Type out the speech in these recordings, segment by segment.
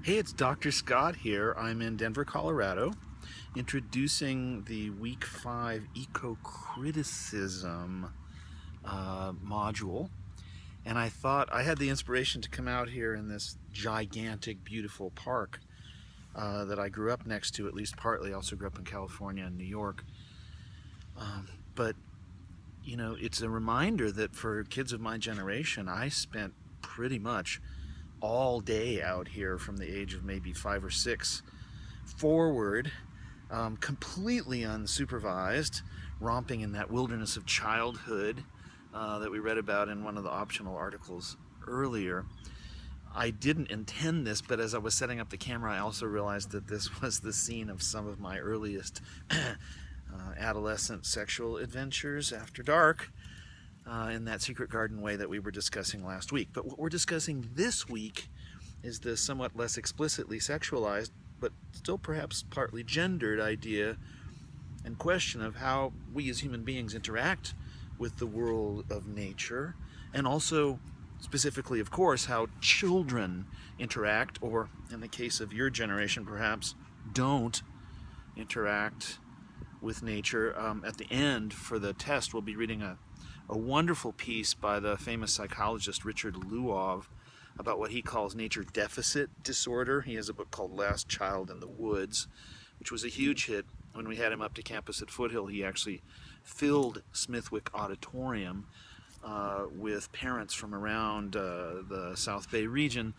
Hey, it's Dr. Scott here. I'm in Denver, Colorado, introducing the Week 5 EcoCriticism module. And I thought I had the inspiration to come out here in this gigantic, beautiful park that I grew up next to, at least partly. I also grew up in California and New York. But, you know, it's a reminder that for kids of my generation, I spent pretty much all day out here from the age of maybe 5 or 6 forward, completely unsupervised, romping in that wilderness of childhood that we read about in one of the optional articles earlier. I didn't intend this, but as I was setting up the camera, I also realized that this was the scene of some of my earliest adolescent sexual adventures after dark. In that secret garden way that we were discussing last week. But what we're discussing this week is the somewhat less explicitly sexualized, but still perhaps partly gendered idea and question of how we as human beings interact with the world of nature, and also specifically, of course, how children interact, or in the case of your generation perhaps, don't interact with nature. At the end, for the test, we'll be reading a wonderful piece by the famous psychologist Richard Luov about what he calls nature deficit disorder. He has a book called Last Child in the Woods, which was a huge hit. When we had him up to campus at Foothill, he actually filled Smithwick Auditorium with parents from around the South Bay region.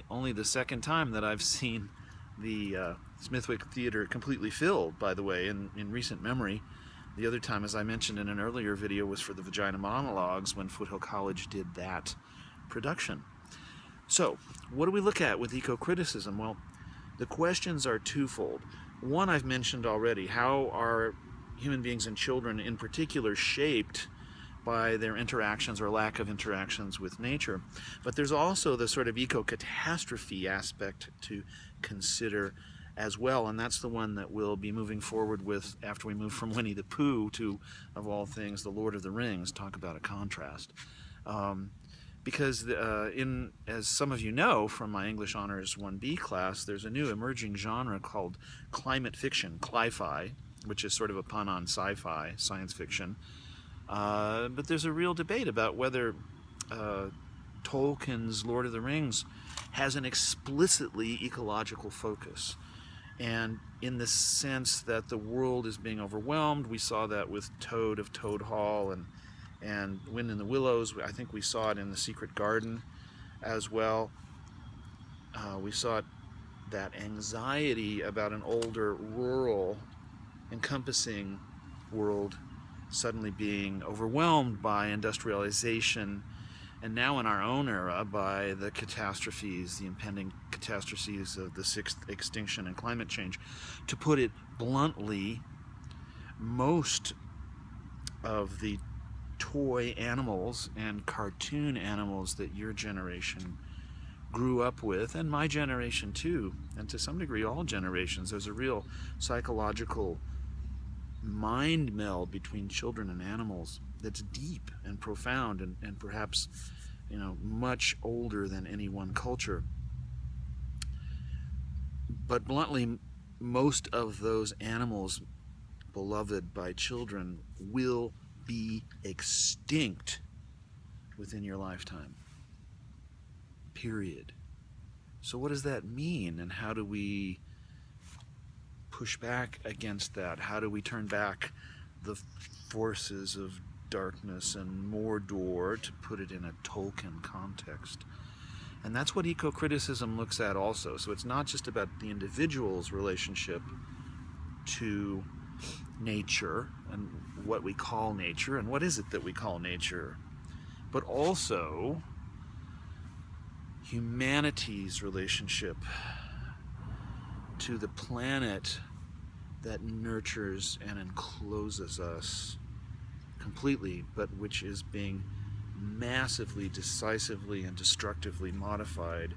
Only the second time that I've seen the Smithwick Theater completely filled, by the way, in recent memory. The other time, as I mentioned in an earlier video, was for the Vagina Monologues when Foothill College did that production. So, what do we look at with eco-criticism? Well, the questions are twofold. One I've mentioned already: how are human beings and children in particular shaped by their interactions or lack of interactions with nature? But there's also the sort of eco-catastrophe aspect to consider as well, and that's the one that we'll be moving forward with after we move from Winnie the Pooh to, of all things, the Lord of the Rings. Talk about a contrast. Because as some of you know from my English Honors 1B class, there's a new emerging genre called climate fiction, cli-fi, which is sort of a pun on sci-fi, science fiction. But there's a real debate about whether Tolkien's Lord of the Rings has an explicitly ecological focus. And in the sense that the world is being overwhelmed, we saw that with Toad of Toad Hall and Wind in the Willows. I think we saw it in The Secret Garden as well. We saw that anxiety about an older, rural, encompassing world suddenly being overwhelmed by industrialization, and now in our own era by the catastrophes, the impending catastrophes of the sixth extinction and climate change. To put it bluntly, most of the toy animals and cartoon animals that your generation grew up with, and my generation too, and to some degree all generations, there's a real psychological mind meld between children and animals that's deep and profound and perhaps, you know, much older than any one culture. But bluntly, most of those animals beloved by children will be extinct within your lifetime. Period. So what does that mean, and how do we push back against that? How do we turn back the forces of darkness and Mordor, to put it in a Tolkien context? And that's what eco-criticism looks at also. So it's not just about the individual's relationship to nature and what we call nature and what is it that we call nature, but also humanity's relationship to the planet that nurtures and encloses us completely, but which is being massively, decisively, and destructively modified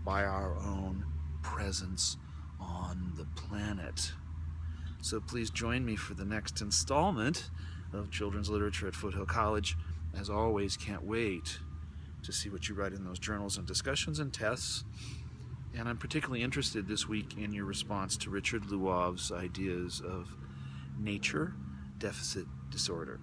by our own presence on the planet. So please join me for the next installment of Children's Literature at Foothill College. As always, can't wait to see what you write in those journals and discussions and tests. And I'm particularly interested this week in your response to Richard Luov's ideas of nature deficit disorder.